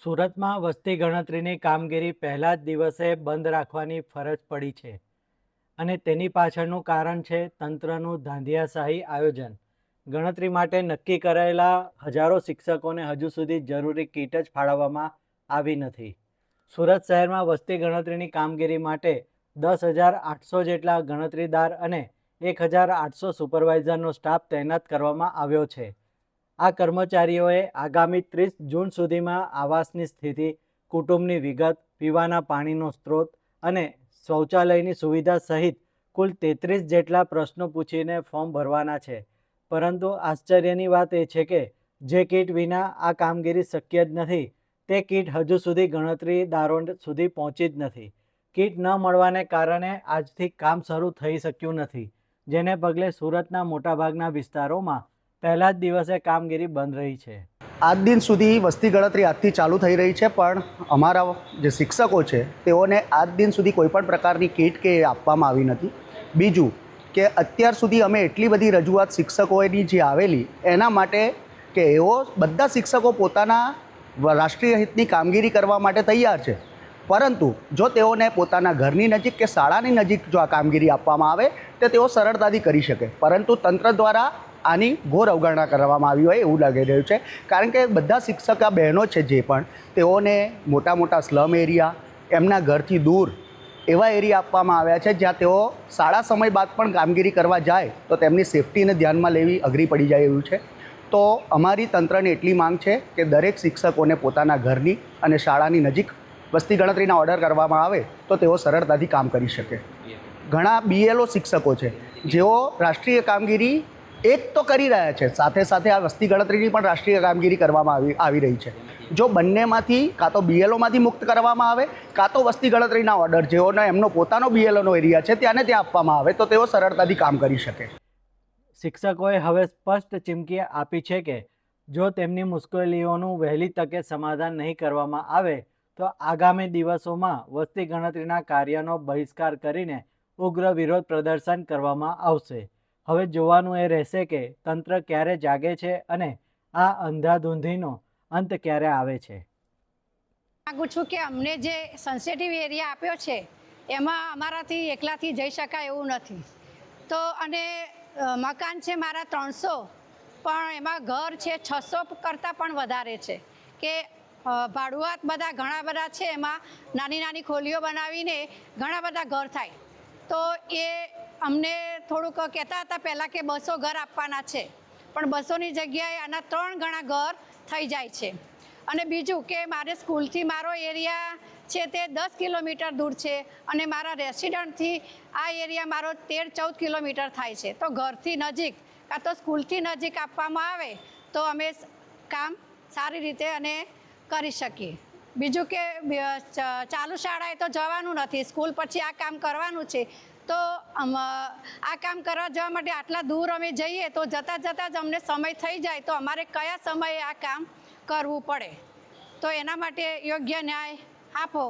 સુરતમાં વસ્તી ગણતરીની કામગીરી પહેલા જ દિવસે બંધ રાખવાની ફરજ પડી છે અને તેની પાછળનું કારણ છે તંત્રનું ધાંધિયાશાહી આયોજન. ગણતરી માટે નક્કી કરાયેલા હજારો શિક્ષકોને હજુ સુધી જરૂરી કીટ જ ફાળવવામાં આવી નથી. સુરત શહેરમાં વસ્તી ગણતરીની કામગીરી માટે 10,800 જેટલા ગણતરીદાર અને 1,800 સુપરવાઇઝરનો સ્ટાફ તૈનાત કરવામાં આવ્યો છે. આ કર્મચારીઓએ આગામી 30 જૂન સુધીમાં આવાસની સ્થિતિ, કુટુંબની વિગત, પીવાના પાણીનો સ્ત્રોત અને શૌચાલયની સુવિધા સહિત કુલ 33 જેટલા પ્રશ્નો પૂછીને ફોર્મ ભરવાના છે. પરંતુ આશ્ચર્યની વાત એ છે કે જે કીટ વિના આ કામગીરી શક્ય જ નથી, તે કીટ હજુ સુધી ગણતરીદારો સુધી પહોંચી જ નથી. કીટ ન મળવાને કારણે આજથી કામ શરૂ થઈ શક્યું નથી, જેને પગલે સુરતના મોટાભાગના વિસ્તારોમાં પહેલા જ દિવસે કામગીરી બંધ રહી છે. આજ દિન સુધી વસ્તી ગણતરી આજથી ચાલુ થઈ રહી છે, પણ અમારા જે શિક્ષકો છે તેઓને આજ દિન સુધી કોઈપણ પ્રકારની કીટ કે આપવામાં આવી નથી. બીજું કે અત્યાર સુધી અમે એટલી બધી રજૂઆત શિક્ષકોની જે આવેલી એના માટે કે એઓ બધા શિક્ષકો પોતાના રાષ્ટ્રીય હિતની કામગીરી કરવા માટે તૈયાર છે, પરંતુ જો તેઓને પોતાના ઘરની નજીક કે શાળાની નજીક જો આ કામગીરી આપવામાં આવે તો તેઓ સરળતાથી કરી શકે, પરંતુ તંત્ર દ્વારા આની ઘોર અવગણના કરવામાં આવી હોય એવું લાગી રહ્યું છે. કારણ કે બધા શિક્ષક બહેનો છે જે પણ તેઓને મોટા મોટા સ્લમ એરિયા, એમના ઘરથી દૂર એવા એરિયા આપવામાં આવ્યા છે જ્યાં તેઓ શાળા સમય બાદ પણ કામગીરી કરવા જાય તો તેમની સેફટીને ધ્યાનમાં લેવી અઘરી પડી જાય એવું છે. તો અમારી તંત્રને એટલી માંગ છે કે દરેક શિક્ષકોને પોતાના ઘરની અને શાળાની નજીક વસ્તી ગણતરીના ઓર્ડર કરવામાં આવે તો તેઓ સરળતાથી કામ કરી શકે. ઘણા BLO શિક્ષકો છે જેઓ રાષ્ટ્રીય કામગીરી એક તો કરી રહ્યા છે, સાથે સાથે આ વસ્તી ગણતરીની પણ રાષ્ટ્રીય કામગીરી કરવામાં આવી રહી છે. જો બંનેમાંથી કાં તો BLOમાંથી મુક્ત કરવામાં આવે કાં તો વસ્તી ગણતરીના ઓર્ડર જેઓનો એમનો પોતાનો BLOનો એરિયા છે ત્યાંને ત્યાં આપવામાં આવે તો તેઓ સરળતાથી કામ કરી શકે. શિક્ષકોએ હવે સ્પષ્ટ ચીમકી આપી છે કે જો તેમની મુશ્કેલીઓનું વહેલી તકે સમાધાન નહીં કરવામાં આવે તો આગામી દિવસોમાં વસ્તી ગણતરીના કાર્યનો બહિષ્કાર કરીને ઉગ્ર વિરોધ પ્રદર્શન કરવામાં આવશે. હવે જોવાનું એ રહેશે કે તંત્ર ક્યારે જાગે છે અને આ અંધાધૂંધીનો અંત ક્યારે આવે છે. માગું છું કે અમને જે સેન્સિટિવ એરિયા આપ્યો છે એમાં અમારાથી એકલાથી જઈ શકાય એવું નથી. તો અને મકાન છે મારા 300, પણ એમાં ઘર છે 600 કરતાં પણ વધારે છે કે ભાડુઆત બધા ઘણા બધા છે. એમાં નાની નાની ખોલીઓ બનાવીને ઘણા બધા ઘર થાય. તો એ અમને થોડુંક કહેતા હતા પહેલાં કે 200 ઘર આપવાના છે, પણ 200ની જગ્યાએ આના 3 ગણા ઘર થઈ જાય છે. અને બીજું કે મારે સ્કૂલથી મારો એરિયા છે તે 10 કિલોમીટર દૂર છે અને મારા રેસિડન્ટથી આ એરિયા મારો 13-14 કિલોમીટર થાય છે. તો ઘરથી નજીક કાં તો સ્કૂલથી નજીક આપવામાં આવે તો અમે કામ સારી રીતે અને કરી શકીએ. બીજું કે ચાલુ શાળાએ તો જવાનું નથી, સ્કૂલ પછી આ કામ કરવાનું છે. તો આ કામ કરવા જવા માટે આટલા દૂર અમે જઈએ તો જતાં જ અમને સમય થઈ જાય તો અમારે કયા સમયે આ કામ કરવું પડે. તો એના માટે યોગ્ય ન્યાય આપો.